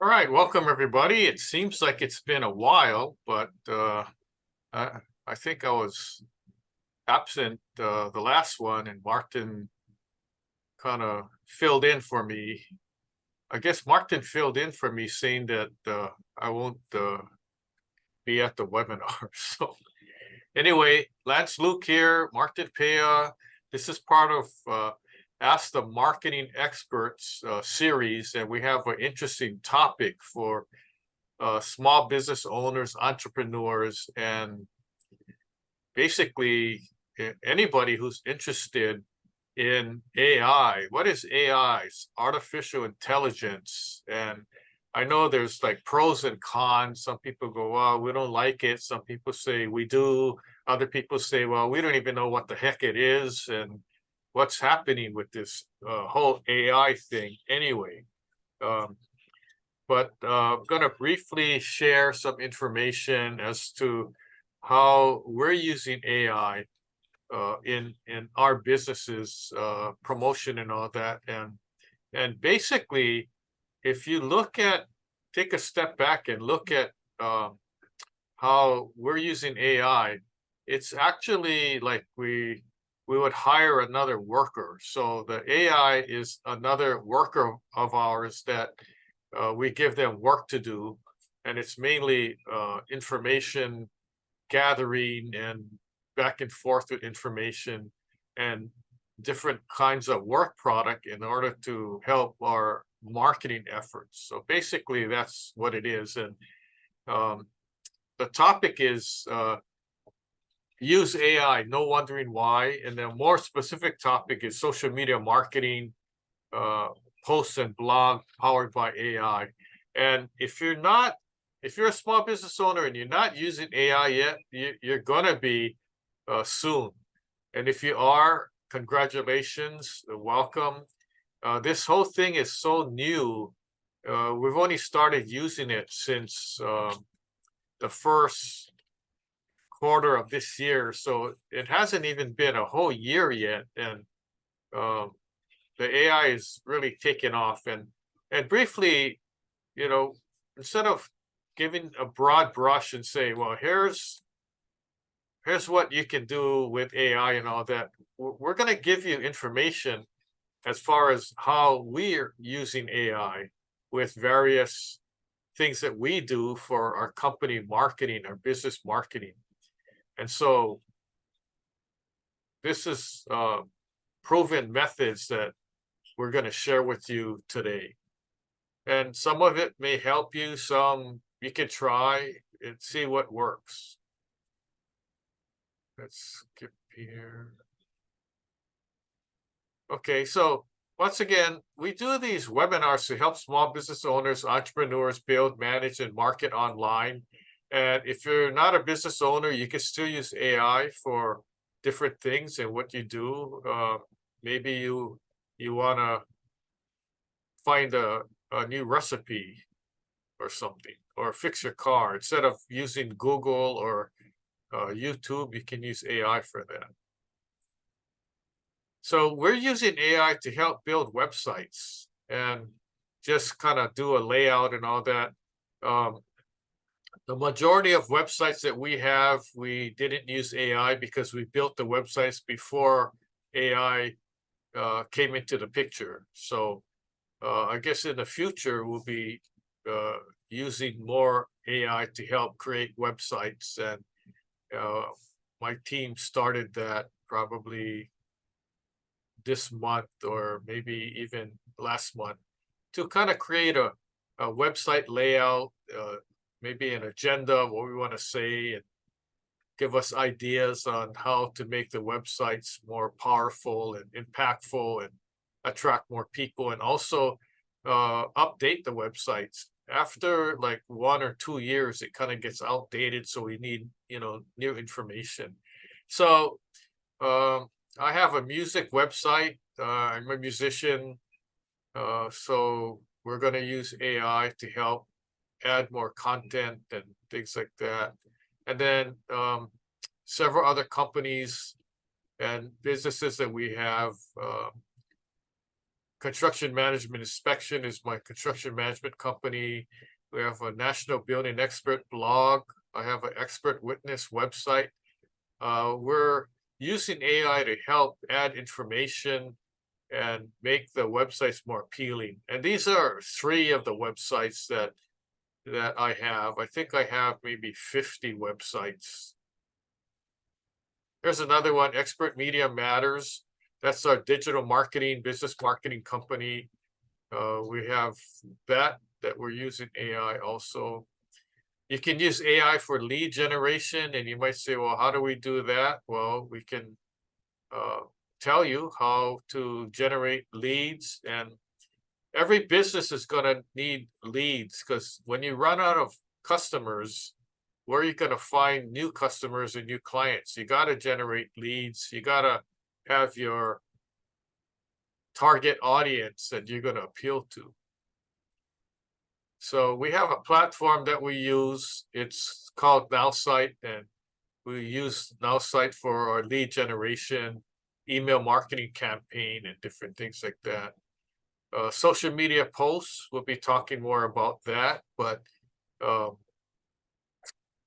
All right, welcome everybody. It seems like it's been a while, but I, I think I was absent the last one, and Martin kind of filled in for me. I guess Martin filled in for me, saying that I won't be at the webinar. So anyway, Lance Luke here, Martin Pea. This is part of Ask the Marketing Experts series, and we have an interesting topic for small business owners, entrepreneurs, and basically anybody who's interested in AI. What is AI? It's artificial intelligence. And I know there's like pros and cons. Some people go, well, we don't like it. Some people say we do. Other people say, well, we don't even know what the heck it is and what's happening with this whole AI thing anyway. Um, but I'm going to briefly share some information as to how we're using AI in our businesses, promotion and all that. And basically, if you take a step back and look at how we're using AI, it's actually like we would hire another worker. So the AI is another worker of ours that we give them work to do, and it's mainly information gathering and back and forth with information and different kinds of work product in order to help our marketing efforts. So basically, that's what it is. And um, the topic is use AI, no wondering why. And then more specific topic is social media marketing, uh, posts and blog powered by AI. And if you're a small business owner and you're not using AI yet, you're going to be soon. And if you are, congratulations, welcome. This whole thing is so new. We've only started using it since the first quarter of this year. So it hasn't even been a whole year yet. And um, the AI is really taking off. And briefly, you know, instead of giving a broad brush and say, well, here's what you can do with AI and all that, we're going to give you information as far as how we're using AI with various things that we do for our company marketing, our business marketing. And so this is proven methods that we're going to share with you today. And some of it may help you, some you can try and see what works. Let's skip here. Okay, so once again, we do these webinars to help small business owners, entrepreneurs build, manage, and market online. And if you're not a business owner, you can still use AI for different things and what you do. Maybe you want to find a new recipe or something, or fix your car. Instead of using Google or YouTube, you can use AI for that. So we're using AI to help build websites and just kind of do a layout and all that. The majority of websites that we have, we didn't use AI because we built the websites before AI came into the picture. So I guess in the future, we'll be using more AI to help create websites. And my team started that probably this month or maybe even last month to kind of create a website layout, maybe an agenda of what we want to say, and give us ideas on how to make the websites more powerful and impactful and attract more people, and also update the websites. After like 1 or 2 years, it kind of gets outdated, so we need new information. So I have a music website. I'm a musician, so we're going to use AI to help add more content and things like that. And then several other companies and businesses that we have Construction Management Inspection is my construction management company. We have a National Building Expert blog. I have an Expert Witness website. We're using AI to help add information and make the websites more appealing. And these are 3 of the websites that I have. I think I have maybe 50 websites. There's another one, Expert Media Matters. That's our digital marketing, business marketing company. We have that we're using AI also. You can use AI for lead generation, and you might say, well, how do we do that? Well, we can tell you how to generate leads, and every business is going to need leads, because when you run out of customers, where are you going to find new customers and new clients? You got to generate leads. You got to have your target audience that you're going to appeal to. So we have a platform that we use. It's called NowSite, and we use NowSite for our lead generation, email marketing campaign, and different things like that. Social media posts, we'll be talking more about that, but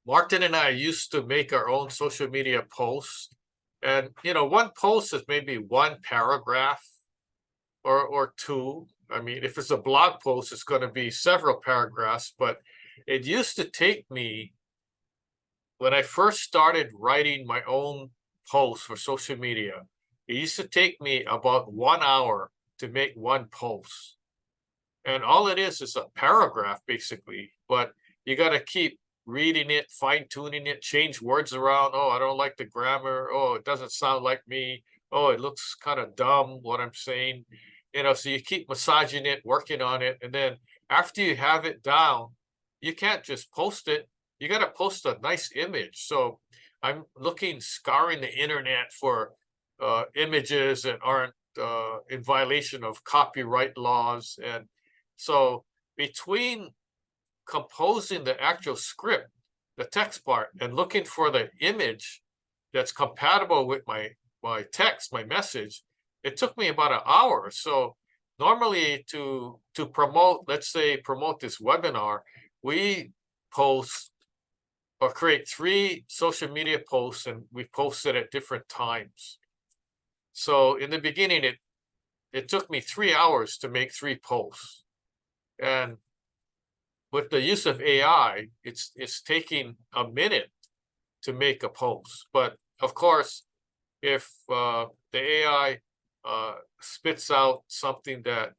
Martin and I used to make our own social media posts, and one post is maybe 1 paragraph or 2. I mean, if it's a blog post, it's going to be several paragraphs, but it used to take me, when I first started writing my own posts for social media, it used to take me about 1 hour to make 1 post. And all it is a paragraph, basically, but you got to keep reading it, fine-tuning it, change words around. Oh, I don't like the grammar. Oh, it doesn't sound like me. Oh, it looks kind of dumb, what I'm saying. So you keep massaging it, working on it. And then after you have it down, you can't just post it. You got to post a nice image. So I'm scouring the internet for images that aren't in violation of copyright laws. And so between composing the actual script, the text part, and looking for the image that's compatible with my text, my message, it took me about an hour. So normally to promote, let's say promote this webinar, we post or create 3 social media posts, and we post it at different times. So in the beginning, it took me 3 hours to make 3 posts. And with the use of AI, it's taking a minute to make a post. But of course, if the AI spits out something that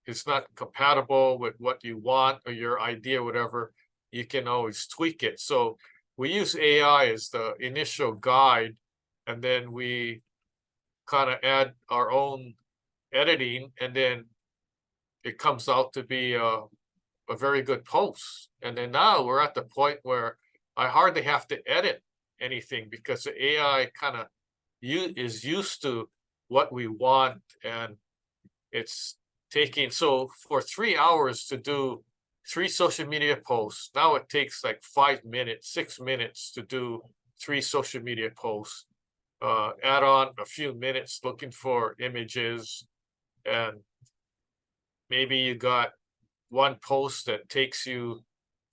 is not compatible with what you want or your idea, whatever, you can always tweak it. So we use AI as the initial guide, and then we kind of add our own editing, and then it comes out to be a very good post. And then now we're at the point where I hardly have to edit anything, because the AI kind of is used to what we want, and it's taking, so for 3 hours to do 3 social media posts, now it takes like 5 minutes, 6 minutes to do 3 social media posts. Add on a few minutes looking for images, and maybe you got 1 post that takes you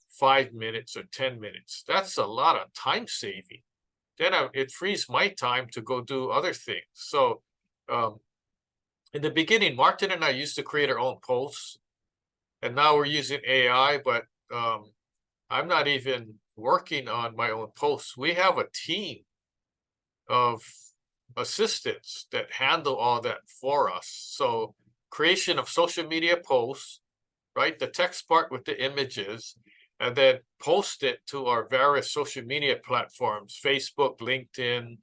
5 minutes or 10 minutes. That's a lot of time saving. Then it frees my time to go do other things. So in the beginning, Martin and I used to create our own posts, and now we're using AI, but I'm not even working on my own posts. We have a team of assistants that handle all that for us. So creation of social media posts, right? The text part with the images, and then post it to our various social media platforms, Facebook, LinkedIn.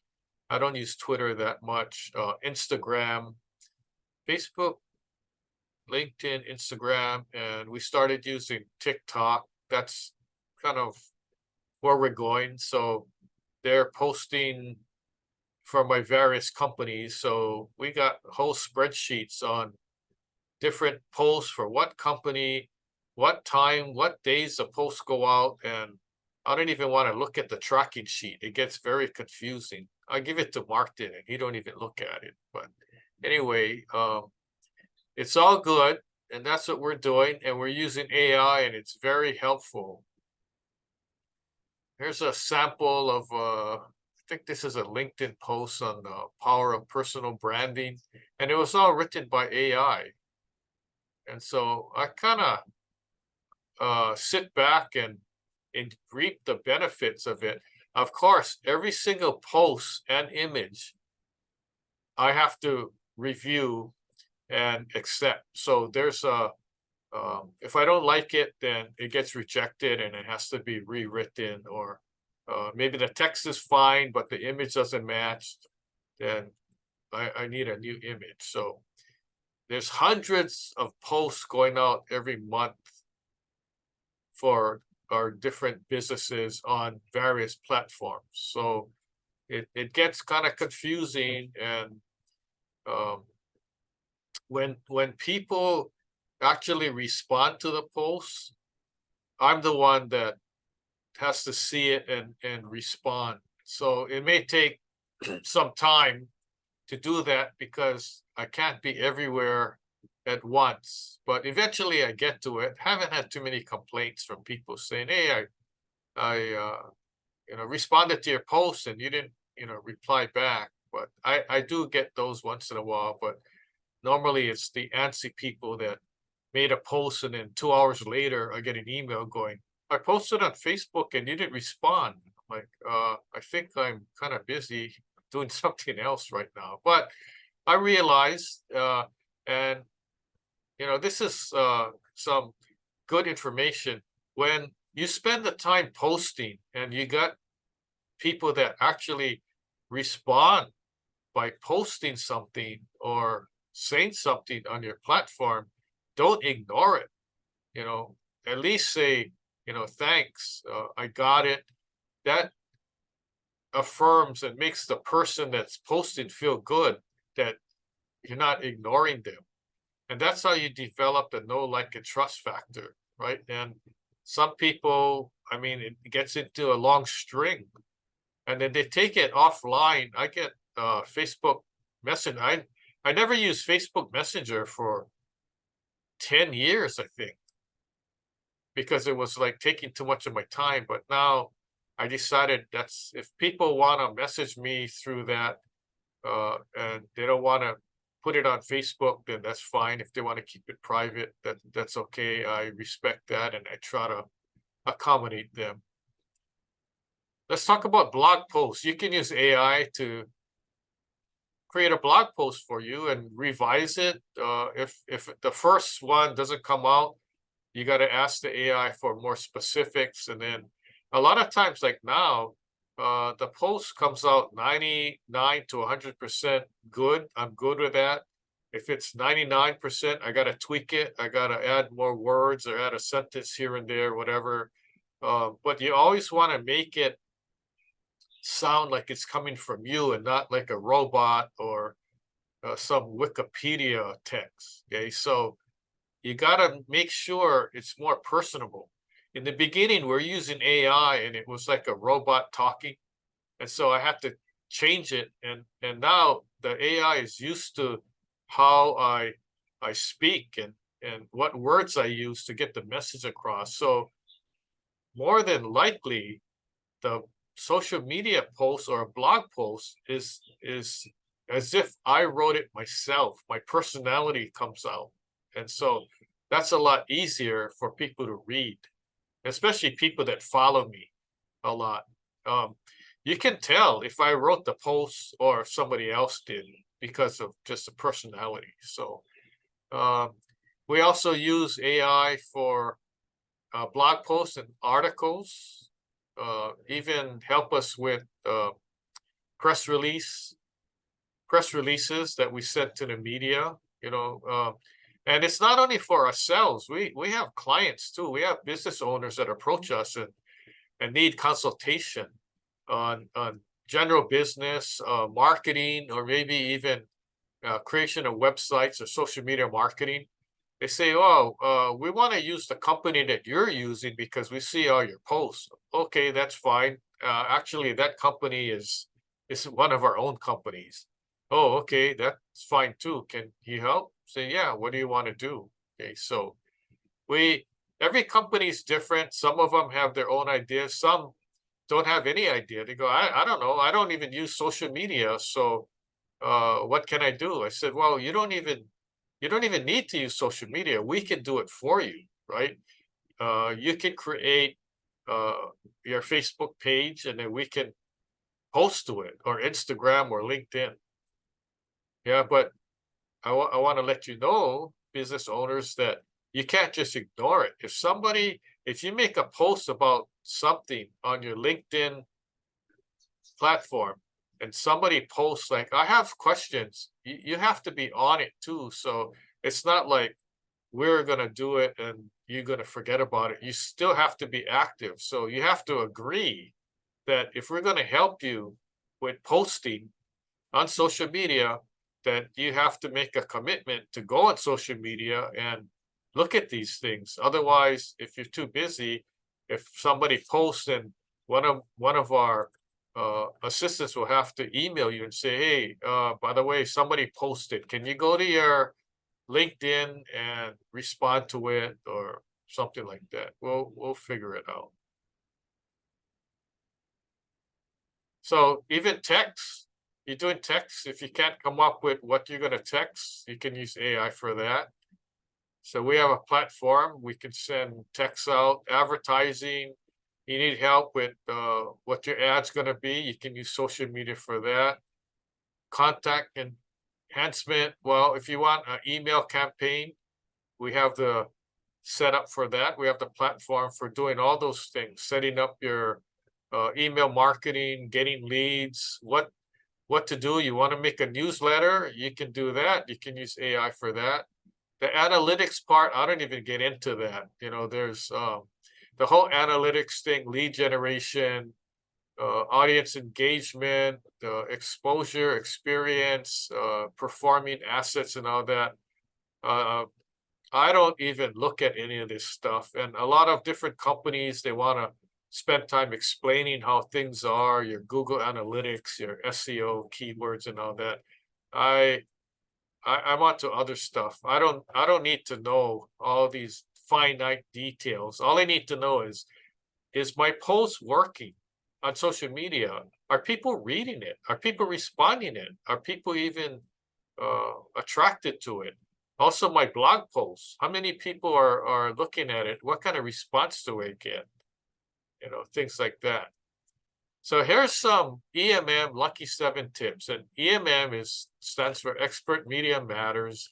I don't use Twitter that much, Instagram, Facebook, LinkedIn, Instagram, and we started using TikTok. That's kind of where we're going. So they're posting from my various companies. So we got whole spreadsheets on different posts for what company, what time, what days the posts go out. And I don't even want to look at the tracking sheet. It gets very confusing. I give it to Martin and he don't even look at it. But anyway, it's all good, and that's what we're doing, and we're using AI, and it's very helpful. Here's a sample of, I think this is a LinkedIn post on the power of personal branding, and it was all written by AI. And so I kind of sit back and reap the benefits of it. Of course, every single post and image I have to review and accept. So there's a if I don't like it, then it gets rejected and it has to be rewritten, or maybe the text is fine, but the image doesn't match. Then I need a new image. So there's hundreds of posts going out every month for our different businesses on various platforms. So it gets kind of confusing, and um, when people actually respond to the posts, I'm the one that has to see it and respond. So it may take some time to do that because I can't be everywhere at once. But eventually I get to it. Haven't had too many complaints from people saying, "Hey, I responded to your post and you didn't reply back." But I do get those once in a while. But normally it's the antsy people that made a post and then 2 hours later I get an email going, "I posted on Facebook and you didn't respond." I'm like, I think I'm kind of busy doing something else right now. But I realized, and this is some good information. When you spend the time posting and you got people that actually respond by posting something or saying something on your platform, don't ignore it. At least say, "Thanks, I got it." That affirms and makes the person that's posting feel good that you're not ignoring them. And that's how you develop the know, like, and trust factor, right? And some people, I mean, it gets into a long string and then they take it offline. I get Facebook Messenger. I never used Facebook Messenger for 10 years, I think, because it was like taking too much of my time. But now I decided that's if people want to message me through that, and they don't want to put it on Facebook, then that's fine. If they want to keep it private, that's okay. I respect that and I try to accommodate them. Let's talk about blog posts. You can use AI to create a blog post for you and revise it. If the first one doesn't come out, you got to ask the AI for more specifics. And then a lot of times, like now, the post comes out 99 to 100% good. I'm good with that. If it's 99%, I got to tweak it. I got to add more words or add a sentence here and there, whatever. But you always want to make it sound like it's coming from you and not like a robot or some Wikipedia text. Okay, so you got to make sure it's more personable. In the beginning, we're using AI and it was like a robot talking. And so I had to change it. And now the AI is used to how I speak and what words I use to get the message across. So more than likely, the social media post or a blog post is as if I wrote it myself. My personality comes out. And so that's a lot easier for people to read, especially people that follow me a lot. You can tell if I wrote the post or if somebody else did because of just the personality. So we also use AI for blog posts and articles, even help us with press releases that we send to the media. And it's not only for ourselves. We have clients too. We have business owners that approach us and need consultation on general business, marketing, or maybe even creation of websites or social media marketing. They say, "Oh, we want to use the company that you're using because we see all your posts." Okay, that's fine. Actually, that company is one of our own companies. Oh, okay, that's fine too. Can he help? Say, yeah, what do you want to do? Okay, so we every company is different. Some of them have their own ideas. Some don't have any idea. They go, I don't know. I don't even use social media. So what can I do? I said, well, you don't even need to use social media. We can do it for you, right? You can create uh, your Facebook page and then we can post to it, or Instagram or LinkedIn. Yeah, but I want to let you know, business owners, that you can't just ignore it. If you make a post about something on your LinkedIn platform and somebody posts like, I have questions, you have to be on it too. So it's not like we're going to do it and you're going to forget about it. You still have to be active. So you have to agree that if we're going to help you with posting on social media, that you have to make a commitment to go on social media and look at these things. Otherwise, if you're too busy, if somebody posts, and one of our assistants will have to email you and say, hey, by the way, somebody posted, can you go to your LinkedIn and respond to it, or something like that. We'll figure it out. So even text, you're doing text. If you can't come up with what you're going to text, you can use AI for that. So we have a platform. We can send texts out, advertising. You need help with what your ad's going to be. You can use social media for that. Contact enhancement. Well, if you want an email campaign, we have the setup for that. We have the platform for doing all those things, setting up your email marketing, getting leads, what to do. You want to make a newsletter, you can do that. You can use AI for that. The analytics part, I don't even get into that. There's the whole analytics thing, lead generation, audience engagement, exposure, experience, performing assets, and all that. I don't even look at any of this stuff. And a lot of different companies, they want to spend time explaining how things are, your Google Analytics, your SEO keywords, and all that. I'm onto other stuff. I don't need to know all these finite details. All I need to know is my post working on social media? Are people reading it? Are people responding it? Are people even attracted to it? Also, my blog posts, how many people are looking at it? What kind of response do I get? Things like that. So here's some EMM Lucky 7 tips. And EMM stands for Expert Media Matters.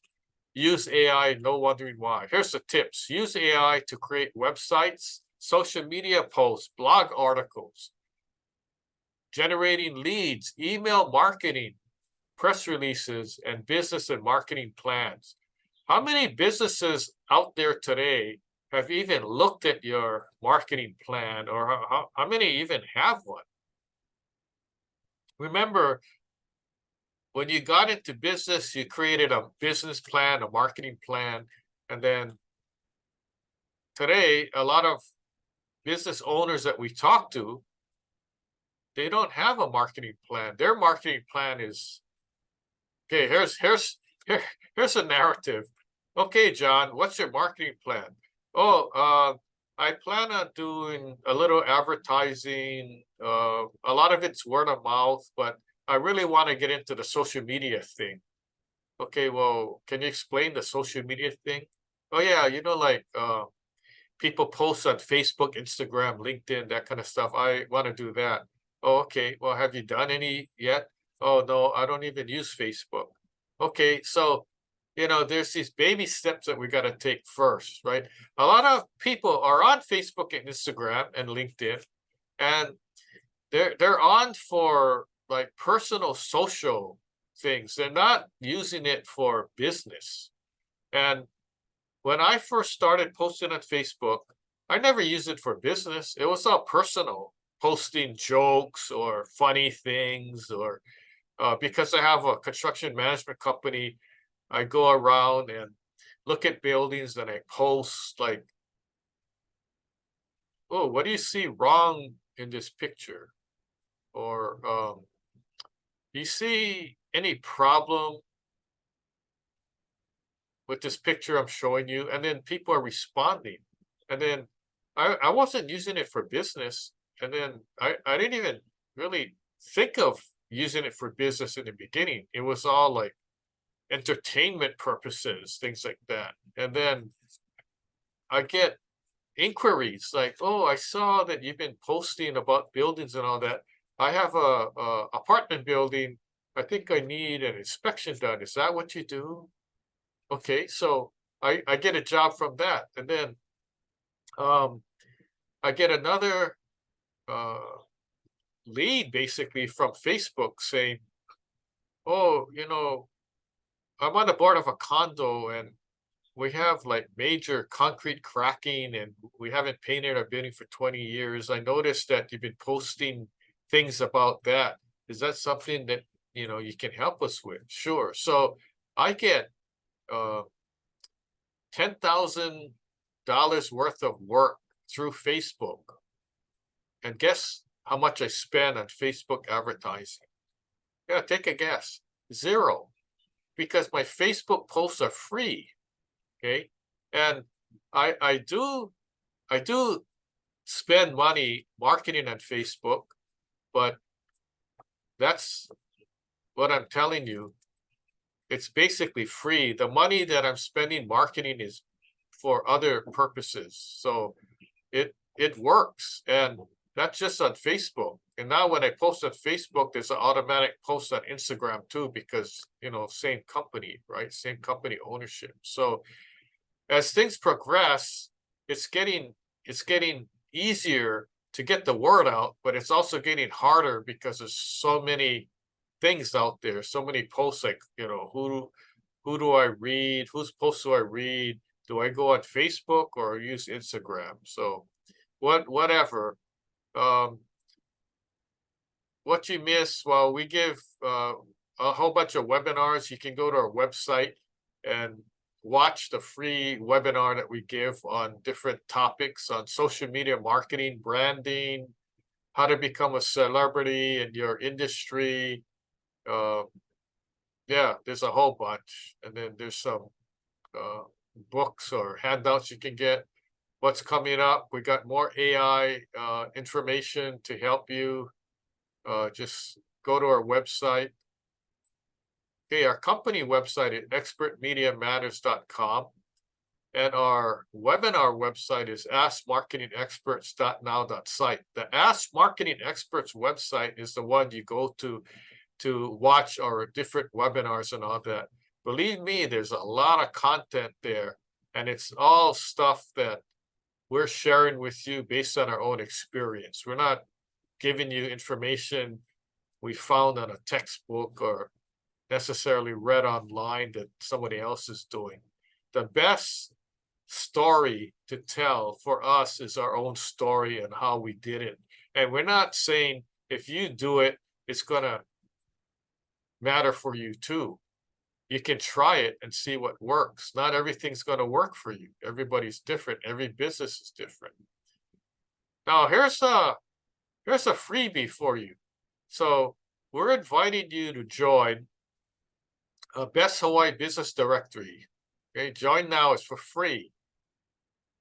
Use AI, no wondering why. Here's the tips. Use AI to create websites, social media posts, blog articles, generating leads, email marketing, press releases, and business and marketing plans. How many businesses out there today have even looked at your marketing plan, or how many even have one? Remember, when you got into business, you created a business plan, a marketing plan, and then today, a lot of business owners that we talk to, they don't have a marketing plan. Their marketing plan is, okay, here's a narrative. Okay, John, what's your marketing plan? Oh, I plan on doing a little advertising. A lot of it's word of mouth, but I really want to get into the social media thing. Okay, well, can you explain the social media thing? Oh yeah, like people post on Facebook, Instagram, LinkedIn, that kind of stuff. I want to do that. Oh, okay. Well, have you done any yet? Oh no, I don't even use Facebook. Okay, so there's these baby steps that we got to take first, right? A lot of people are on Facebook and Instagram and LinkedIn, and they're on for like personal social things. They're not using it for business. And when I first started posting on Facebook, I never used it for business. It was all personal, posting jokes or funny things, or because I have a construction management company, I go around and look at buildings and I post like, oh, what do you see wrong in this picture? Or you see any problem with this picture I'm showing you? And then people are responding. And then I wasn't using it for business. And then I didn't even really think of using it for business in the beginning. It was all like entertainment purposes, things like that. And then I get inquiries like, "Oh, I saw that you've been posting about buildings and all that. I have a apartment building. I think I need an inspection done. Is that what you do?" Okay, so I get a job from that, and then um, I get another uh, lead basically from Facebook saying, "Oh, I'm on the board of a condo, and we have like major concrete cracking, and we haven't painted our building for 20 years. I noticed that you've been posting things about that. Is that something that you can help us with?" Sure. So I get uh $10,000 worth of work through Facebook. And guess how much I spend on Facebook advertising? Yeah, take a guess. Zero. Because my Facebook posts are free. Okay. And I do spend money marketing on Facebook, but that's what I'm telling you. It's basically free. The money that I'm spending marketing is for other purposes. So it works, and not just on Facebook. And now when I post on Facebook, there's an automatic post on Instagram too, because same company, right? Same company ownership. So as things progress, it's getting easier to get the word out, but it's also getting harder because there's so many things out there, so many posts like, who do I read? Whose posts do I read? Do I go on Facebook or use Instagram? So whatever. Um, what you miss, well, we give a whole bunch of webinars. You can go to our website and watch the free webinar that we give on different topics on social media marketing, branding, how to become a celebrity in your industry. Uh, yeah, there's a whole bunch. And then there's some uh, books or handouts you can get. What's coming up? We got more AI information to help you. Just go to our website. Okay, our company website is expertmediamatters.com. And our webinar website is askmarketingexperts.now.site. The Ask Marketing Experts website is the one you go to watch our different webinars and all that. Believe me, there's a lot of content there, and it's all stuff that we're sharing with you based on our own experience. We're not giving you information we found on a textbook or necessarily read online that somebody else is doing. The best story to tell for us is our own story and how we did it. And we're not saying if you do it, it's going to matter for you too. You can try it and see what works. Not everything's going to work for you. Everybody's different. Every business is different. Now, here's a freebie for you. So we're inviting you to join a Best Hawaii Business Directory. Okay, join now. It's for free.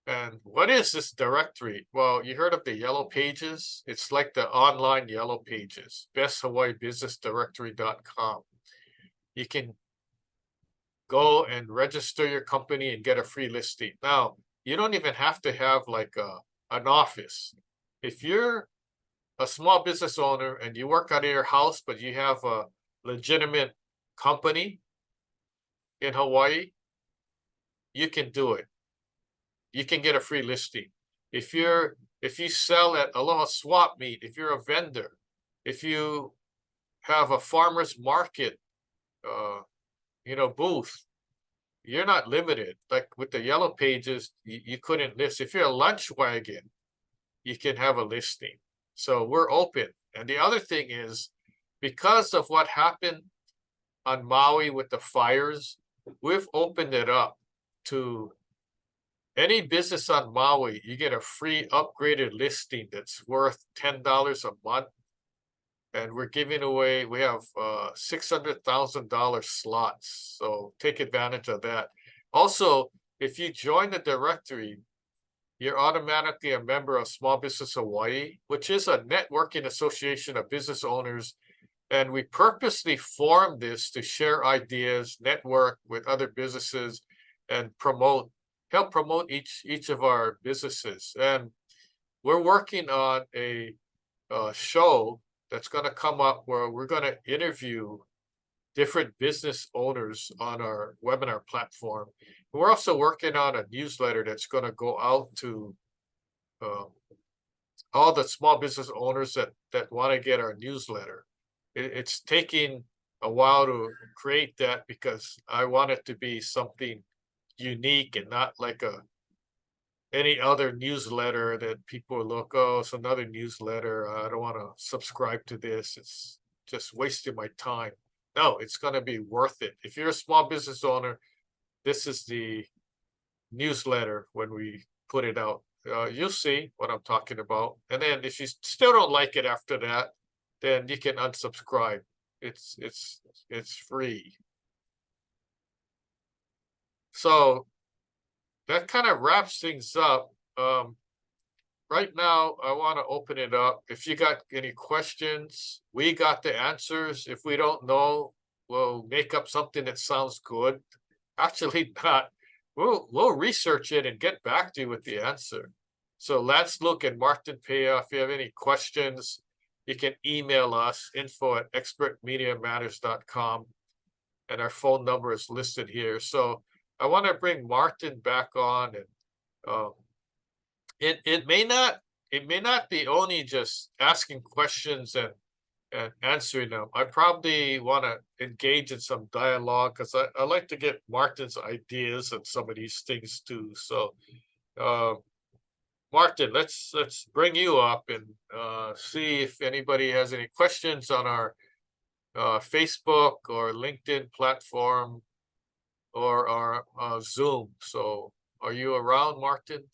And what is this directory? Well, you heard of the Yellow Pages? It's like the online Yellow Pages, besthawaiibusinessdirectory.com. You can go and register your company and get a free listing. Now, you don't even have to have like an office. If you're a small business owner and you work out of your house, but you have a legitimate company in Hawaii, you can do it. You can get a free listing. If you sell at Aloha Swap Meet, if you're a vendor, if you have a farmer's market, booth, you're not limited. Like with the Yellow Pages, you couldn't list. If you're a lunch wagon, you can have a listing. So we're open. And the other thing is, because of what happened on Maui with the fires, we've opened it up to any business on Maui. You get a free upgraded listing that's worth $10 a month. and we're giving away, we have $600,000 slots. So take advantage of that. Also, if you join the directory, you're automatically a member of Small Business Hawaii, which is a networking association of business owners. And we purposely formed this to share ideas, network with other businesses, and help promote each of our businesses. And we're working on a show that's going to come up where we're going to interview different business owners on our webinar platform. We're also working on a newsletter that's going to go out to all the small business owners that want to get our newsletter. It's taking a while to create that because I want it to be something unique and not like any other newsletter that people look, oh, it's another newsletter. I don't want to subscribe to this. It's just wasting my time. No, it's going to be worth it. If you're a small business owner, this is the newsletter when we put it out. You'll see what I'm talking about. And then if you still don't like it after that, then you can unsubscribe. It's free. So that kind of wraps things up. Right now, I want to open it up. If you got any questions, we got the answers. If we don't know, we'll make up something that sounds good. Actually, not. We'll research it and get back to you with the answer. So Lance Luke and Martin Pea, if you have any questions, you can email us, info@expertmediamatters.com, and our phone number is listed here. So I want to bring Martin back on, and it may not be only just asking questions and answering them. I probably want to engage in some dialogue because I like to get Martin's ideas on some of these things too. So Martin, let's bring you up and see if anybody has any questions on our Facebook or LinkedIn platform or our Zoom. So are you around, Martin?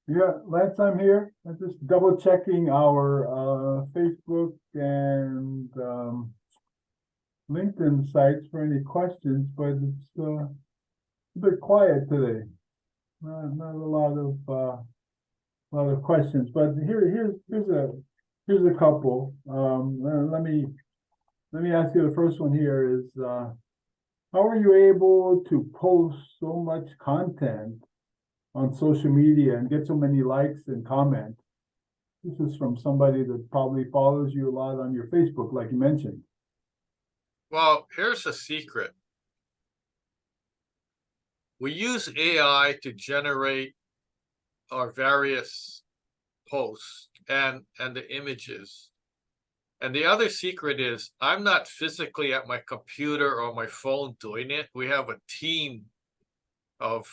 Yeah, Lance, I'm here. I'm just double checking our Facebook and LinkedIn sites for any questions, but it's a bit quiet today. Not a lot of questions, but here's a couple. Let me ask you, the first one here is how are you able to post so much content on social media and get so many likes and comments? This is from somebody that probably follows you a lot on your Facebook, like you mentioned. Well, here's a secret. We use AI to generate our various posts and the images. And the other secret is I'm not physically at my computer or my phone doing it. We have a team of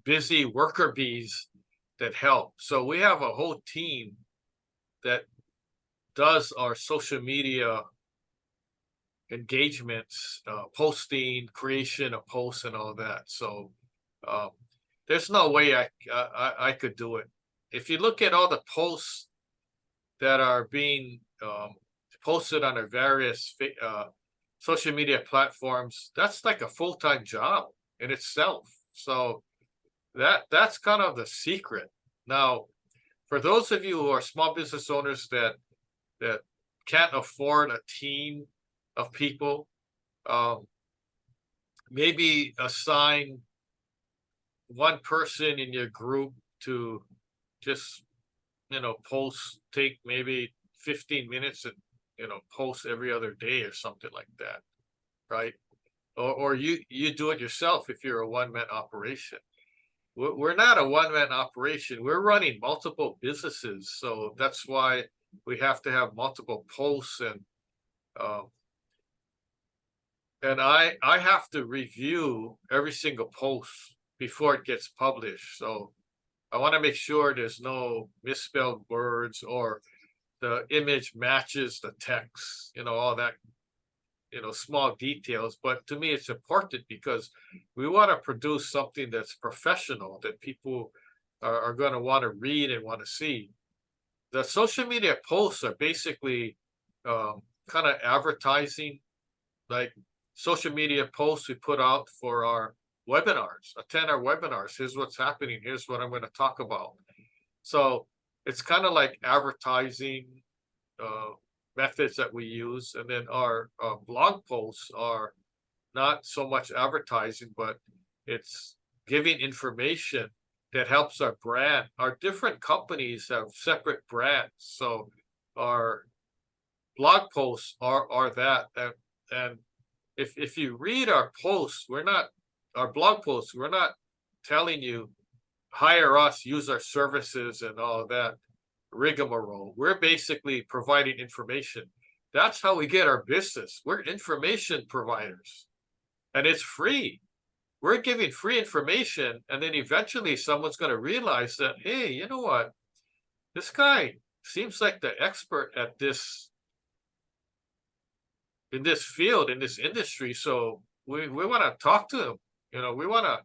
busy worker bees that help. So we have a whole team that does our social media engagements, posting, creation of posts, and all that. So there's no way I could do it. If you look at all the posts that are being posted on our various social media platforms, that's like a full-time job in itself. So that's kind of the secret. Now, for those of you who are small business owners that can't afford a team of people, maybe assign one person in your group to just post, take maybe 15 minutes and post every other day or something like that, right? Or you do it yourself if you're a one-man operation. We're not a one-man operation. We're running multiple businesses, so that's why we have to have multiple posts, and I have to review every single post before it gets published. So I want to make sure there's no misspelled words or the image matches the text, all that, small details. But to me, it's important because we want to produce something that's professional, that people are going to want to read and want to see. the social media posts are basically kind of advertising, like social media posts we put out for our webinars. Attend our webinars. Here's what's happening. Here's what I'm going to talk about. So it's kind of like advertising methods that we use. And then our blog posts are not so much advertising, but it's giving information that helps our brand. Our different companies have separate brands. So our blog posts are that. And if you read our posts, our blog posts, we're not telling you hire us, use our services and all of that rigmarole. We're basically providing information. That's how we get our business. We're information providers, and it's free. We're giving free information, and then eventually someone's going to realize that, hey, you know what? This guy seems like the expert at this, in this field, in this industry. So we want to talk to him. You know, we want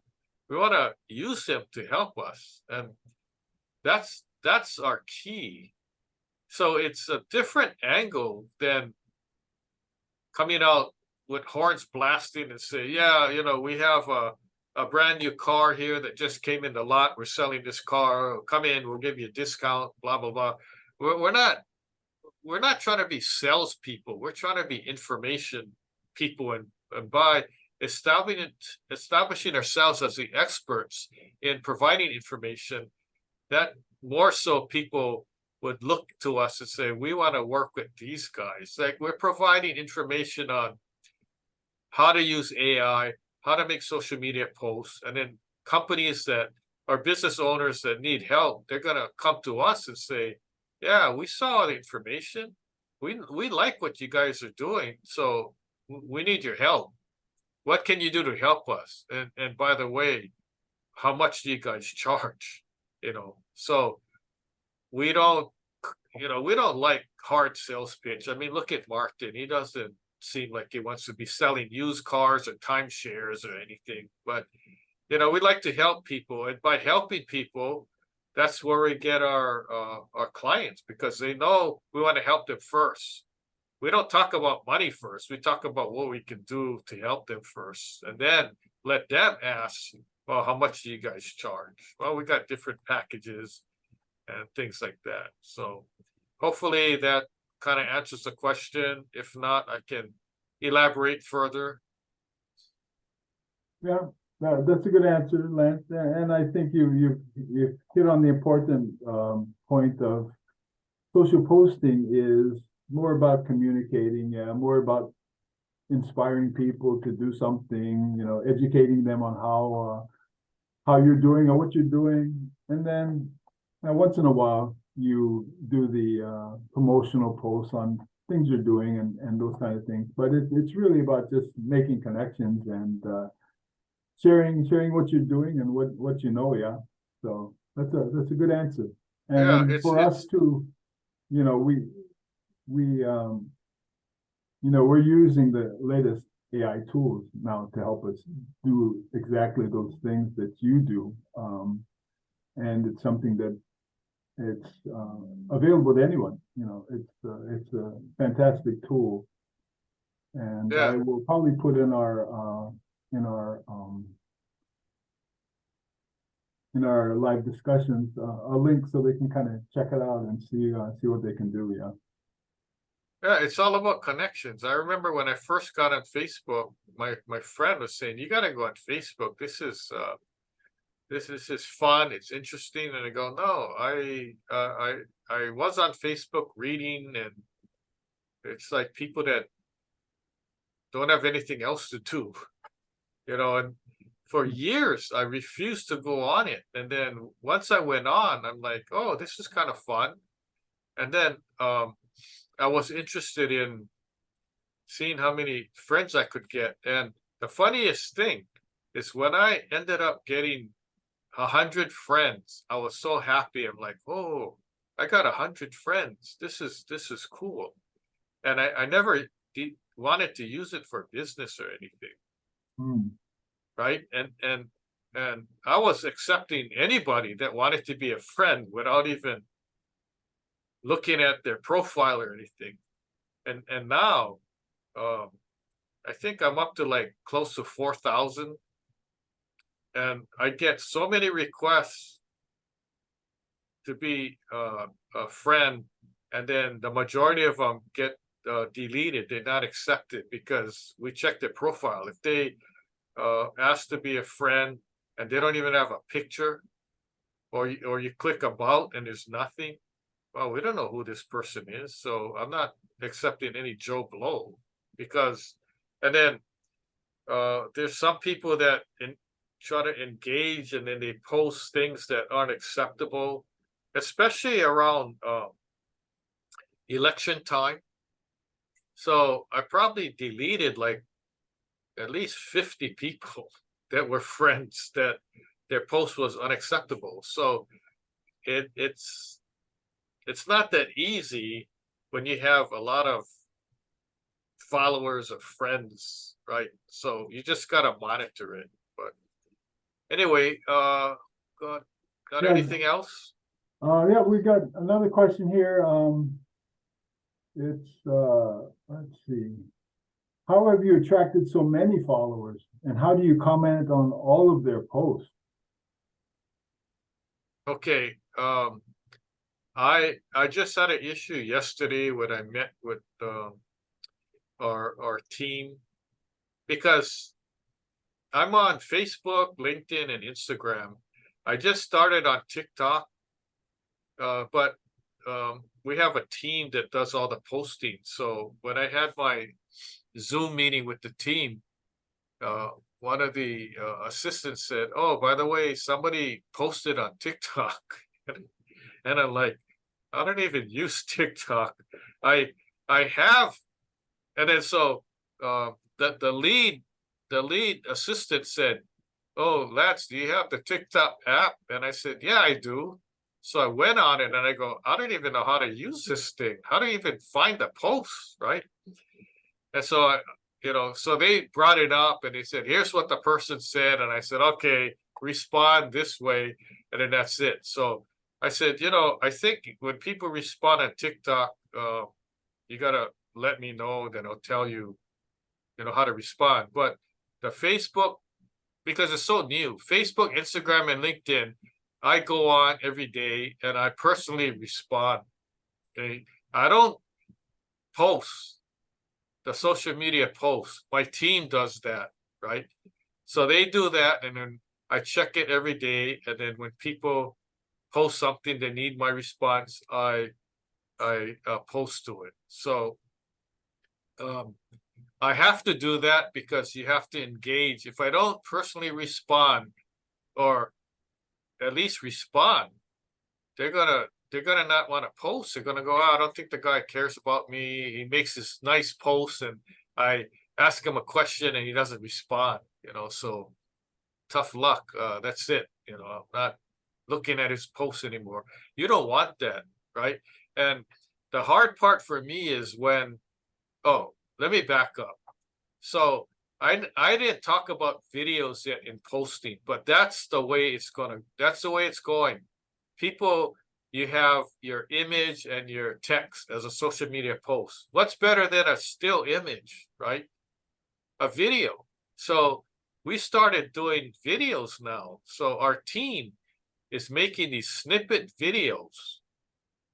to use him to help us, and that's our key. So it's a different angle than coming out with horns blasting and say, yeah, you know, we have a brand new car here that just came in the lot. We're selling this car. Come in, we'll give you a discount, blah, blah, blah. We're not trying to be salespeople. We're trying to be information people, and by establishing ourselves as the experts in providing information, that more so people would look to us and say, we want to work with these guys. Like, we're providing information on how to use AI, how to make social media posts, and then companies that are business owners that need help, they're going to come to us and say, yeah, we saw the information. We like what you guys are doing, so we need your help. What can you do to help us? And by the way, how much do you guys charge? You know, so we don't like hard sales pitch. I mean, look at Martin. He doesn't seem like he wants to be selling used cars or timeshares or anything. But, you know, we like to help people. And by helping people, that's where we get our clients, because they know we want to help them first. We don't talk about money first. We talk about what we can do to help them first. And then let them ask, well, how much do you guys charge? Well, we got different packages and things like that. So hopefully that kind of answers the question. If not, I can elaborate further. Yeah, that's a good answer, Lance. And I think you hit on the important point of social posting is more about communicating, more about inspiring people to do something, you know, educating them on how you're doing or what you're doing. And then once in a while you do the promotional posts on things you're doing and those kind of things. But it's really about just making connections and sharing what you're doing and what you know. Yeah, so that's a good answer. And Yeah, for us too, you know, we're using the latest AI tools now to help us do exactly those things that you do, and it's something that it's available to anyone. You know, it's a fantastic tool, and yeah. I will probably put in our live discussions a link so they can kind of check it out and see what they can do. Yeah. Yeah, it's all about connections. I remember when I first got on Facebook, my friend was saying, you got to go on Facebook. This is fun. It's interesting. And I go, no, I was on Facebook reading, and it's like people that don't have anything else to do, you know. And for years I refused to go on it. And then once I went on, I'm like, oh, this is kind of fun. And then I was interested in seeing how many friends I could get. And the funniest thing is when I ended up getting 100 friends, I was so happy. I'm like, oh, I got 100 friends. This is cool. And I never wanted to use it for business or anything. Right. And I was accepting anybody that wanted to be a friend without even looking at their profile or anything. And now, I think I'm up to like close to 4,000, and I get so many requests to be a friend, and then the majority of them get deleted. They're not accepted because we check their profile. If they ask to be a friend and they don't even have a picture, or you click about and there's nothing, well, we don't know who this person is, so I'm not accepting any Joe Blow. Because, and then there's some people that try to engage, and then they post things that aren't acceptable, especially around election time. So I probably deleted like at least 50 people that were friends that their post was unacceptable. So it's not that easy when you have a lot of followers or friends, right? So you just gotta monitor it. But anyway, got Yeah. anything else? Yeah, we got another question here. It's, let's see. How have you attracted so many followers, and how do you comment on all of their posts? Okay, I just had an issue yesterday when I met with our team, because I'm on Facebook, LinkedIn, and Instagram. I just started on TikTok, but we have a team that does all the posting. So when I had my Zoom meeting with the team, one of the assistants said, "Oh, by the way, somebody posted on TikTok," and I'm like, "I don't even use TikTok. I have," and then so the lead assistant said, "Oh, Lance, do you have the TikTok app?" And I said, "Yeah, I do." So I went on it and I go, "I don't even know how to use this thing. How do you even find the posts, right?" And so so they brought it up and they said, "Here's what the person said." And I said, "Okay, respond this way." And then that's it. So I said, I think when people respond on TikTok, you gotta let me know, then I'll tell you, how to respond. But the Facebook, because it's so new, Facebook, Instagram, and LinkedIn, I go on every day and I personally respond. Okay. I don't post the social media posts. My team does that, right? So they do that, and then I check it every day. And then when people post something that need my response, I post to it. So I have to do that because you have to engage. If I don't personally respond, or at least respond, they're gonna not want to post. They're gonna go, "Oh, I don't think the guy cares about me. He makes this nice post, and I ask him a question and he doesn't respond." So tough luck. That's it. I'm not looking at his posts anymore. You don't want that, right? And the hard part for me is when, oh, let me back up. So I didn't talk about videos yet in posting, but that's the way it's going. People, you have your image and your text as a social media post. What's better than a still image, right? A video. So we started doing videos now. So our team is making these snippet videos,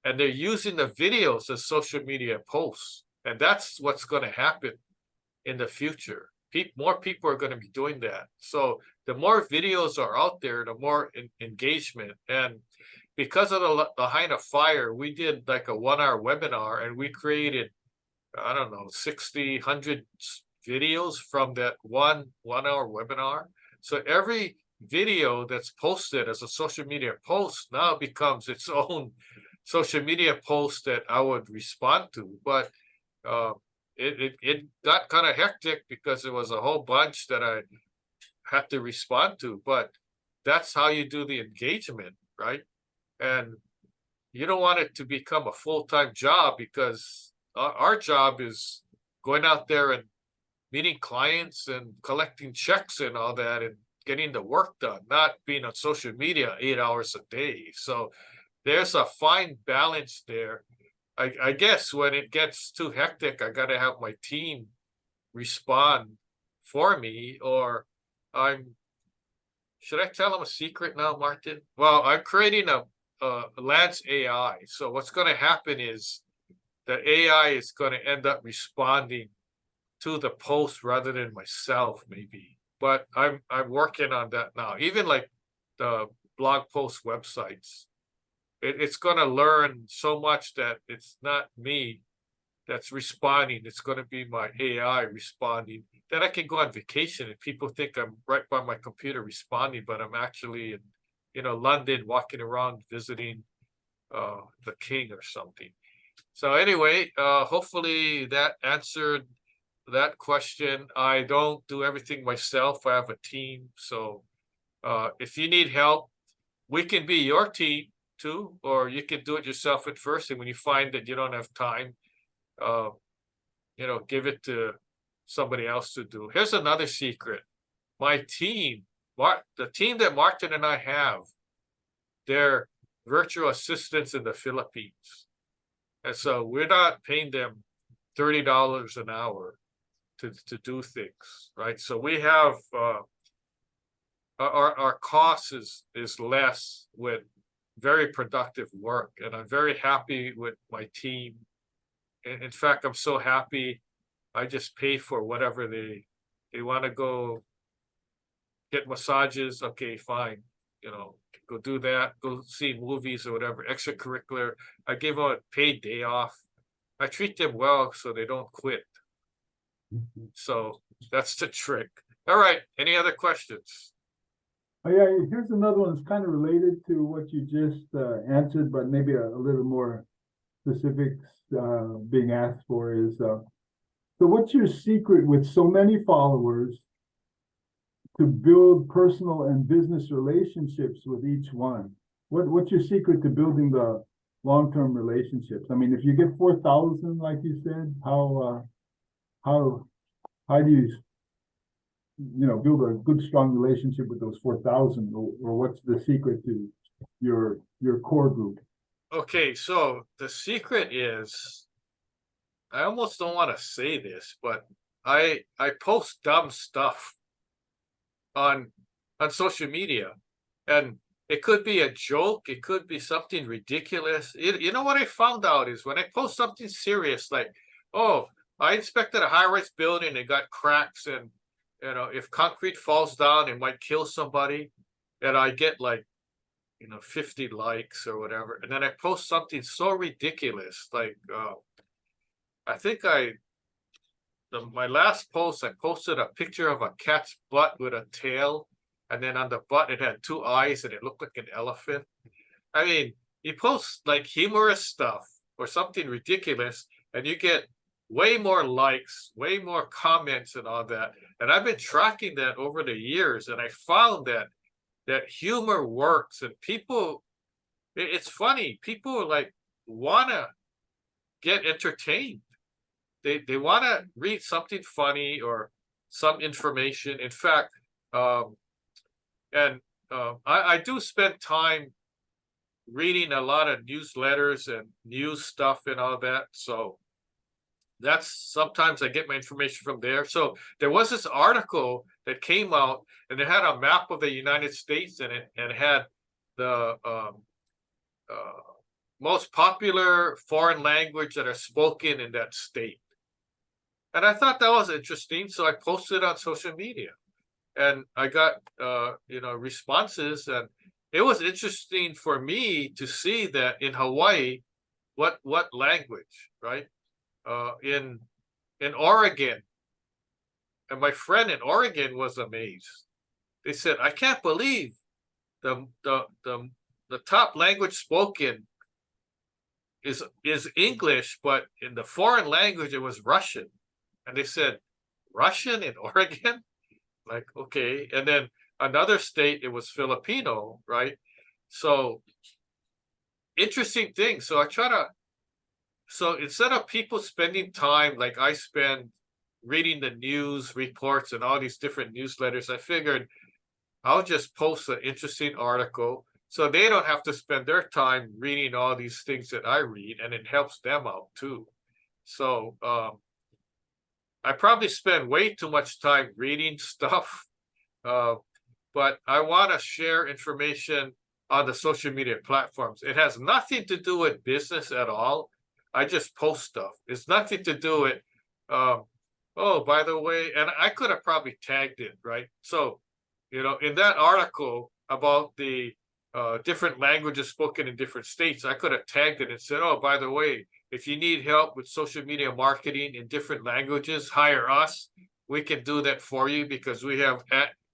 and they're using the videos as social media posts. And that's what's going to happen in the future. More people are going to be doing that. So the more videos are out there, the more engagement. And because of the Line of Fire, we did like a 1-hour webinar, and we created, I don't know, 60, 100 videos from that 1-hour webinar. So every video that's posted as a social media post now becomes its own social media post that I would respond to. But it got kind of hectic because it was a whole bunch that I had to respond to. But that's how you do the engagement, right? And you don't want it to become a full-time job, because our job is going out there and meeting clients and collecting checks and all that, and getting the work done, not being on social media 8 hours a day. So there's a fine balance there. I guess when it gets too hectic, I gotta have my team respond for me, or should I tell them a secret now, Martin? Well, I'm creating a Lance AI. So what's gonna happen is the AI is gonna end up responding to the post rather than myself, maybe. But I'm working on that now. Even like the blog post websites, it's gonna learn so much that it's not me that's responding. It's gonna be my AI responding. Then I can go on vacation and people think I'm right by my computer responding, but I'm actually in, London, walking around visiting the king or something. So anyway, hopefully that answered that question. I don't do everything myself. I have a team. So if you need help, we can be your team too, or you can do it yourself at first. And when you find that you don't have time, give it to somebody else to do. Here's another secret. My team, the team that Martin and I have, they're virtual assistants in the Philippines. And so we're not paying them $30 an hour to do things, right? So we have our cost is less with very productive work, and I'm very happy with my team. In fact, I'm so happy I just pay for whatever they want to go get massages. Okay, fine, go do that, go see movies or whatever, extracurricular. I give them a paid day off. I treat them well so they don't quit. So that's the trick. All right, any other questions? Oh, yeah, here's another one that's kind of related to what you just answered, but maybe a little more specifics being asked for is, so what's your secret with so many followers to build personal and business relationships with each one? What's your secret to building the long-term relationships? I mean, if you get 4,000, like you said, how do you build a good, strong relationship with those 4,000, or what's the secret to your core group? Okay, so the secret is, I almost don't want to say this, but I post dumb stuff on social media, and it could be a joke, it could be something ridiculous. You know what I found out is when I post something serious, like, oh, I inspected a high-rise building, it got cracks, and if concrete falls down, it might kill somebody, and I get like 50 likes or whatever. And then I post something so ridiculous, like I think my last post, I posted a picture of a cat's butt with a tail, and then on the butt it had two eyes and it looked like an elephant. I mean, you post like humorous stuff or something ridiculous, and you get way more likes, way more comments and all that. And I've been tracking that over the years, and I found that humor works, and people, it's funny, people like want to get entertained. They want to read something funny or some information. In fact, I do spend time reading a lot of newsletters and news stuff and all that. So that's sometimes I get my information from there. So there was this article that came out, and it had a map of the United States in it, and it had the most popular foreign language that are spoken in that state. And I thought that was interesting, so I posted on social media, and I got responses, and it was interesting for me to see that in Hawaii, what language, right? In Oregon, and my friend in Oregon was amazed. They said, I can't believe the top language spoken is English, but in the foreign language it was Russian. And they said, Russian in Oregon? Like, okay. And then another state, it was Filipino, right? So interesting thing. So instead of people spending time like I spend reading the news reports and all these different newsletters, I figured I'll just post an interesting article. So they don't have to spend their time reading all these things that I read, and it helps them out too. So I probably spend way too much time reading stuff, but I want to share information on the social media platforms. It has nothing to do with business at all. I just post stuff. It's nothing to do with, oh, by the way, and I could have probably tagged it, right? So, in that article about the different languages spoken in different states, I could have tagged it and said, oh, by the way, if you need help with social media marketing in different languages, hire us. We can do that for you because we have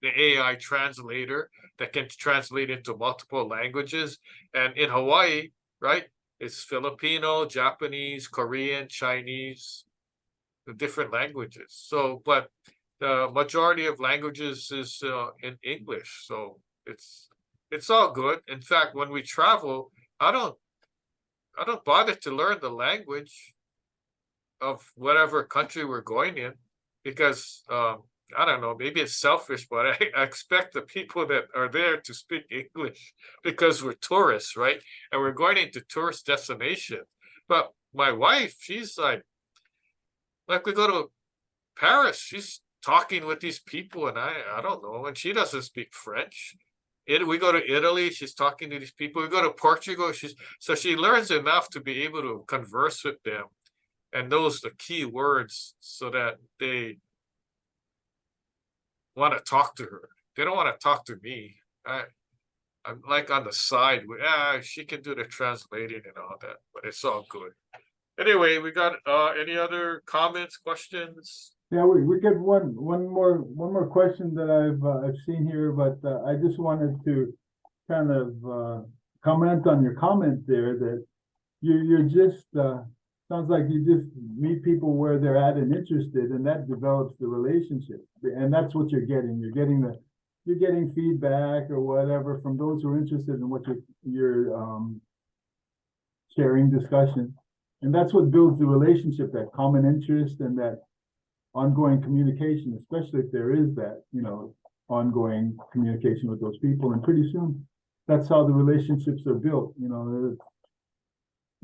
the AI translator that can translate into multiple languages. And in Hawaii, right, it's Filipino, Japanese, Korean, Chinese, the different languages. So, but the majority of languages is in English. So it's all good. In fact, when we travel, I don't bother to learn the language of whatever country we're going in because I don't know, maybe it's selfish, but I expect the people that are there to speak English because we're tourists, right? And we're going into tourist destination. But my wife, she's like we go to Paris, she's talking with these people, and I don't know, and she doesn't speak French. We go to Italy, she's talking to these people. We go to Portugal, so she learns enough to be able to converse with them and knows the key words so that they want to talk to her. They don't want to talk to me. I'm like on the side with, she can do the translating and all that, but it's all good. Anyway, we got any other comments, questions? Yeah, we get one more question that I've seen here, but I just wanted to kind of comment on your comment there that you're just sounds like you just meet people where they're at and interested, and that develops the relationship, and that's what you're getting. You're getting feedback or whatever from those who are interested in what you're sharing, discussion, and that's what builds the relationship, that common interest and that ongoing communication, especially if there is that, ongoing communication with those people. And pretty soon, that's how the relationships are built,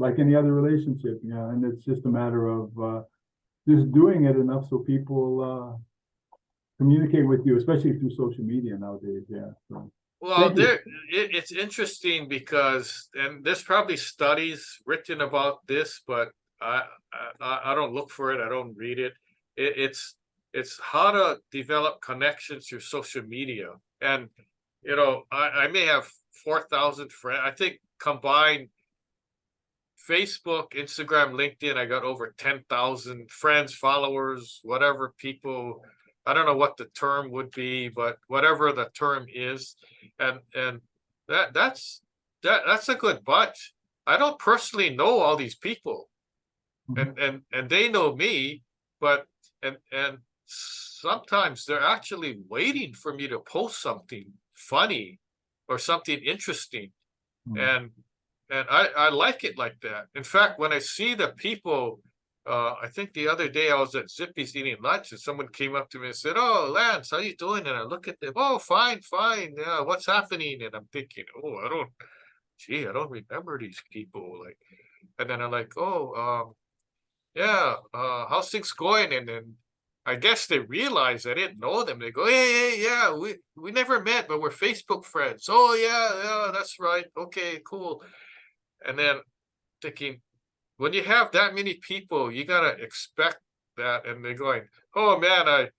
like any other relationship, and it's just a matter of just doing it enough so people communicate with you, especially through social media nowadays. Yeah. So, well, it's interesting because, and there's probably studies written about this, but I don't look for it. I don't read it. It's how to develop connections through social media. And, I may have 4,000 friends. I think combined Facebook, Instagram, LinkedIn, I got over 10,000 friends, followers, whatever people. I don't know what the term would be, but whatever the term is, and that's a good bunch. I don't personally know all these people, and they know me, but and sometimes they're actually waiting for me to post something funny or something interesting, and I like it like that. In fact, when I see the people. I think the other day I was at Zippy's eating lunch and someone came up to me and said, "Oh, Lance, how you doing?" And I look at them, "Oh, fine. Yeah, what's happening?" And I'm thinking, "Oh, I don't remember these people." Like, and then I'm like, "Oh, yeah, how's things going?" And then I guess they realize I didn't know them. They go, "Hey, yeah, we never met, but we're Facebook friends." "Oh, yeah, that's right. Okay, cool." And then thinking, when you have that many people, you gotta expect that, and they're going, "Oh man,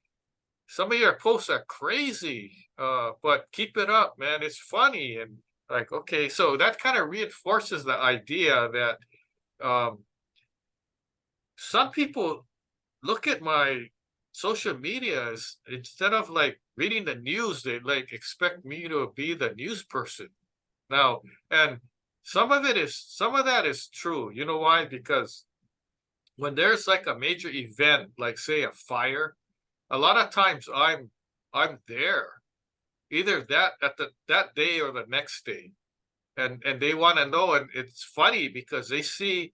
some of your posts are crazy, but keep it up, man. It's funny." And like, okay, so that kind of reinforces the idea that some people look at my social media as, instead of like reading the news, they like expect me to be the news person now, and some of that is true. You know why? Because when there's like a major event, like say a fire, a lot of times I'm there, either that day or the next day, and they want to know, and it's funny because they see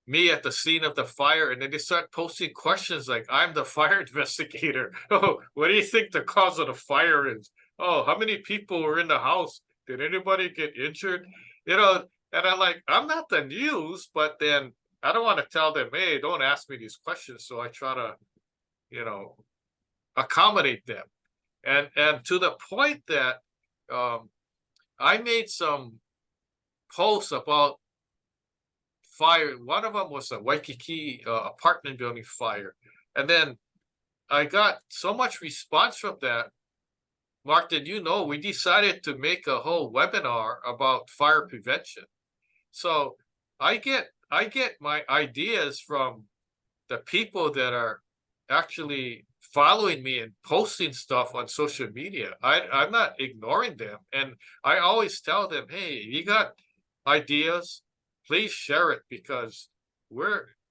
me at the scene of the fire, and then they start posting questions like, "I'm the fire investigator. Oh, what do you think the cause of the fire is?" oh, how many people were in the house? Did anybody get injured? You know, and I'm not the news, but then I don't want to tell them, hey, don't ask me these questions. So I try to, you know, accommodate them. And to the point that I made some posts about fire. One of them was a Waikiki apartment building fire. And then I got so much response from that. Mark, did you know we decided to make a whole webinar about fire prevention? So I get my ideas from the people that are actually following me and posting stuff on social media. I'm not ignoring them. And I always tell them, hey, you got ideas, please share it, because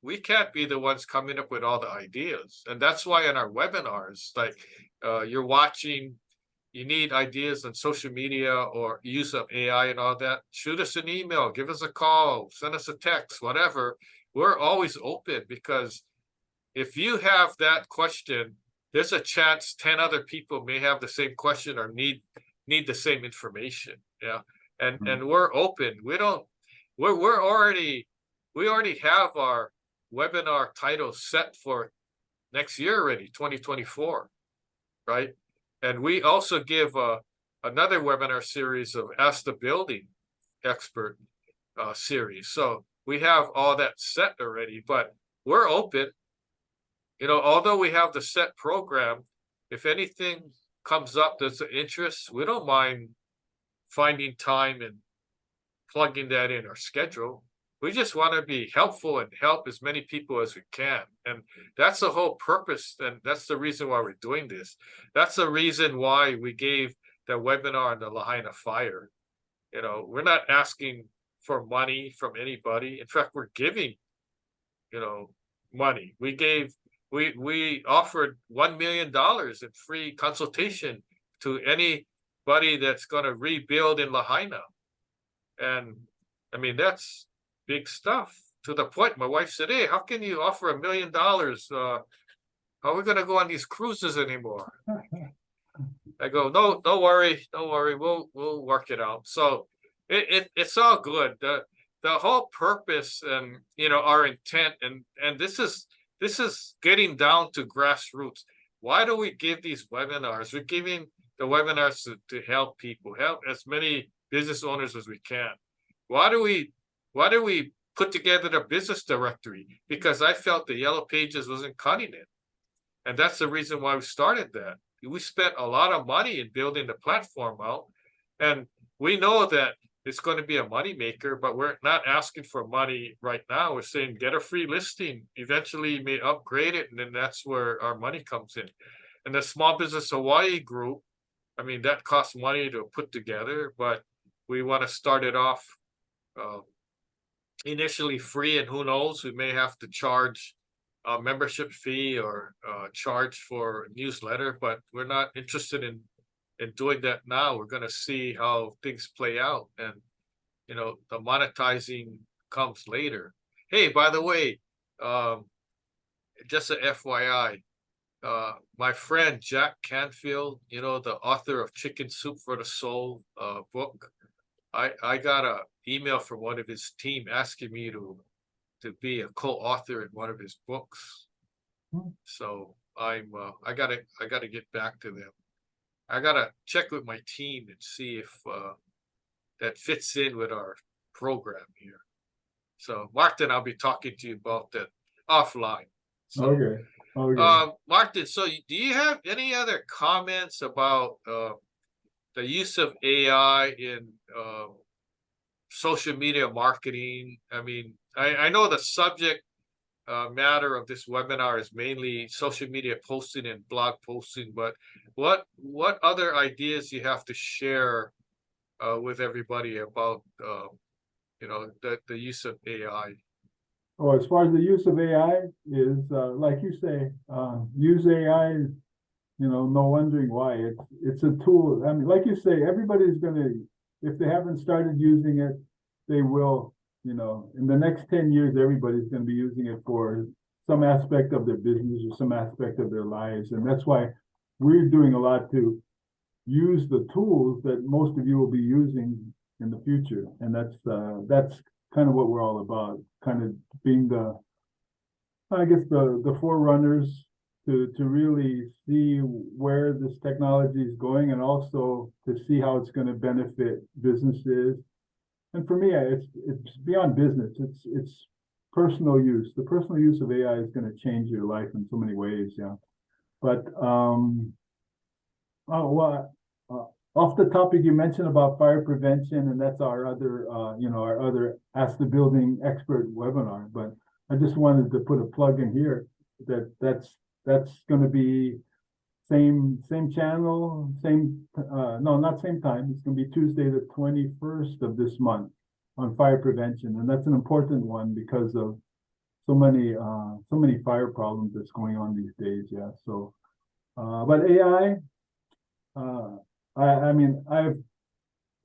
we can't be the ones coming up with all the ideas. And that's why in our webinars, like you're watching, you need ideas on social media or use of AI and all that, shoot us an email, give us a call, send us a text, whatever. We're always open, because if you have that question, there's a chance 10 other people may have the same question or need the same information. Yeah. And we're open. We already have our webinar title set for next year already, 2024, right? And we also give another webinar series of Ask the Building Expert series. So we have all that set already, but we're open. You know, although we have the set program, if anything comes up that's of interest, we don't mind finding time and plugging that in our schedule. We just want to be helpful and help as many people as we can. And that's the whole purpose. And that's the reason why we're doing this. That's the reason why we gave the webinar on the Lahaina fire. You know, we're not asking for money from anybody. In fact, we're giving, you know, money. We offered $1 million in free consultation to anybody that's going to rebuild in Lahaina. And I mean, that's big stuff, to the point my wife said, hey, how can you offer $1 million? How are we going to go on these cruises anymore? I go, no, don't worry. We'll work it out. So it's all good. The whole purpose and, you know, our intent, and this is getting down to grassroots. Why do we give these webinars? We're giving the webinars to help people, help as many business owners as we can. Why do we put together the business directory? Because I felt the Yellow Pages wasn't cutting it. And that's the reason why we started that. We spent a lot of money in building the platform out. And we know that it's going to be a money maker, but we're not asking for money right now. We're saying get a free listing. Eventually you may upgrade it, and then that's where our money comes in. And the Small Business Hawaii group, I mean, that costs money to put together, but we want to start it off initially free, and who knows, we may have to charge a membership fee or charge for a newsletter, but we're not interested in doing that now. We're going to see how things play out, and you know, the monetizing comes later. Hey, by the way, just a FYI, my friend Jack Canfield, you know, the author of Chicken Soup for the Soul book, I got an email from one of his team asking me to be a co-author in one of his books. So I gotta get back to them. I gotta check with my team and see if that fits in with our program here. So Martin, I'll be talking to you about that offline. So, Okay. Martin, so do you have any other comments about the use of AI in social media marketing? I mean, I know the subject matter of this webinar is mainly social media posting and blog posting, but what other ideas you have to share with everybody about you know, the use of AI? Oh, as far as the use of AI is, like you say, use AI, you know, no wondering why. It's a tool. I mean, like you say, everybody's gonna, if they haven't started using it, they will, you know, in the next 10 years, everybody's gonna be using it for some aspect of their business or some aspect of their lives. And that's why we're doing a lot to use the tools that most of you will be using in the future. And that's kind of what we're all about, kind of being the forerunners to really see where this technology is going, and also to see how it's going to benefit businesses. And for me, it's beyond business. It's personal use. The personal use of AI is going to change your life in so many ways. Yeah. But off the topic you mentioned about fire prevention, and that's our other our other Ask the Building Expert webinar. But I just wanted to put a plug in here that's going to be same channel, no, not same time. It's going to be Tuesday the 21st of this month on fire prevention, and that's an important one because of so many fire problems that's going on these days. Yeah. So, but AI, I mean, I've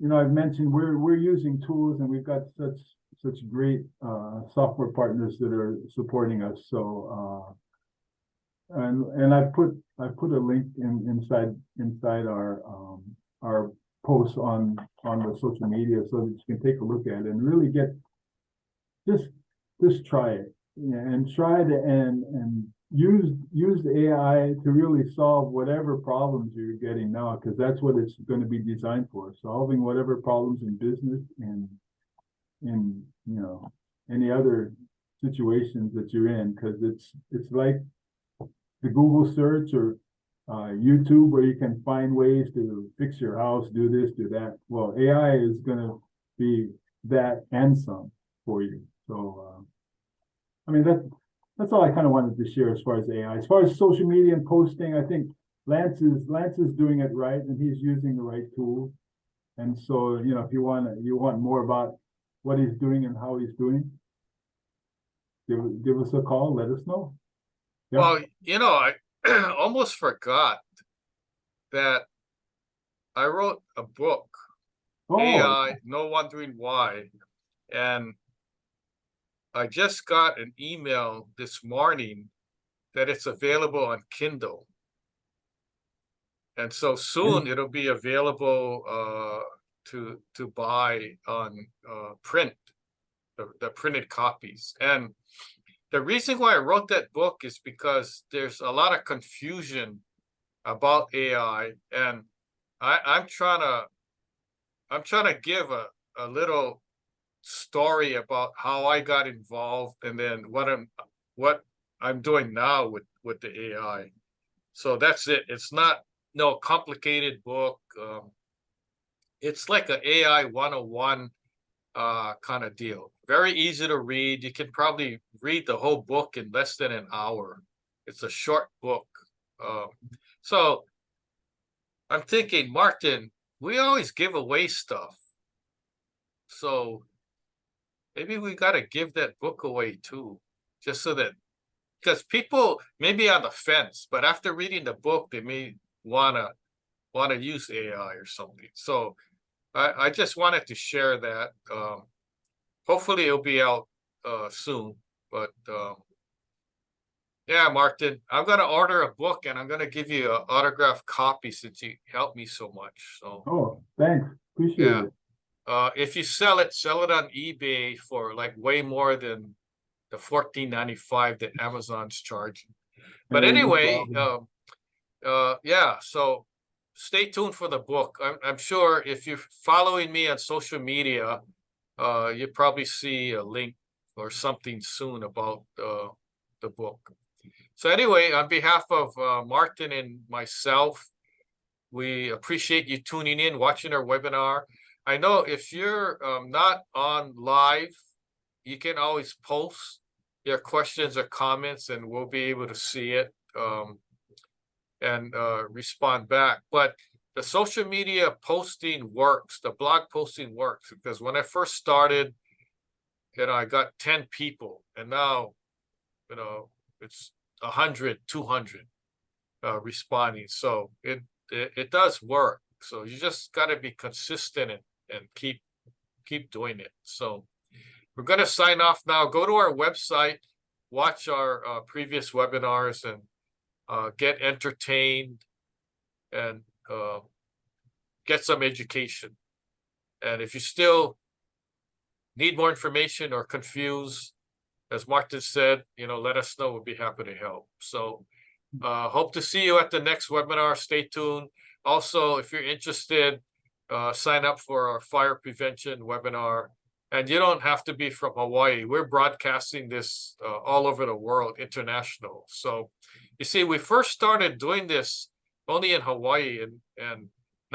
mentioned we're using tools, and we've got such great software partners that are supporting us. So, and I put a link inside our posts on the social media so that you can take a look at it and really get just try it, and try to and use the AI to really solve whatever problems you're getting now, because that's what it's going to be designed for, solving whatever problems in business and in any other situations that you're in, because it's like the Google search or YouTube, where you can find ways to fix your house, do this, do that. Well, AI is going to be that and some for you. So, I mean, that's all I kind of wanted to share as far as AI. As far as social media and posting, I think Lance is doing it right, and he's using the right tools. And so, if you want more about what he's doing and how he's doing, give us a call. Let us know. Yeah. Well, I almost forgot that I wrote a book, AI, No Wondering Why. And I just got an email this morning that it's available on Kindle. And so soon it'll be available to buy on print, the printed copies. And the reason why I wrote that book is because there's a lot of confusion about AI, and I'm trying to give a little story about how I got involved, and then what I'm doing now with the AI. So that's it. It's not no complicated book. It's like an AI 101 kind of deal. Very easy to read. You can probably read the whole book in less than an hour. It's a short book. So I'm thinking, Martin, we always give away stuff. So maybe we got to give that book away too, just so that, because people may be on the fence, but after reading the book, they may wanna use AI or something. So I just wanted to share that. Hopefully it'll be out soon, but yeah, Martin, I'm gonna order a book, and I'm gonna give you an autographed copy since you helped me so much. So thanks, appreciate it. If you sell it on eBay for like way more than the $14.95 that Amazon's charging. But anyway, yeah, so stay tuned for the book. I'm sure if you're following me on social media, you probably see a link or something soon about the book. So anyway, on behalf of Martin and myself, we appreciate you tuning in, watching our webinar. I know if you're not on live, you can always post your questions or comments, and we'll be able to see it and respond back. But the social media posting works, the blog posting works, because when I first started, I got 10 people, and now, it's 100, 200 responding. So it does work. So you just got to be consistent and keep doing it. So we're going to sign off now. Go to our website, watch our previous webinars, and get entertained, and get some education. And if you still need more information or confused, as Martin said, let us know. We'll be happy to help. So hope to see you at the next webinar. Stay tuned. Also, if you're interested, sign up for our fire prevention webinar. And you don't have to be from Hawaii. We're broadcasting this all over the world, international. So you see, we first started doing this only in Hawaii, and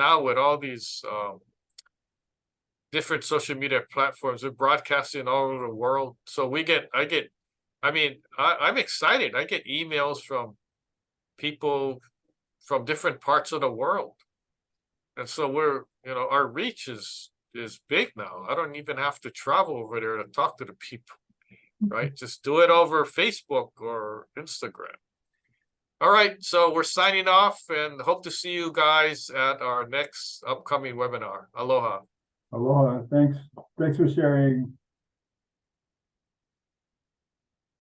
now with all these different social media platforms, we're broadcasting all over the world. So I'm excited. I get emails from people from different parts of the world. And so our reach is big now. I don't even have to travel over there to talk to the people, right? Just do it over Facebook or Instagram. All right, so we're signing off and hope to see you guys at our next upcoming webinar. Aloha. Aloha. Thanks for sharing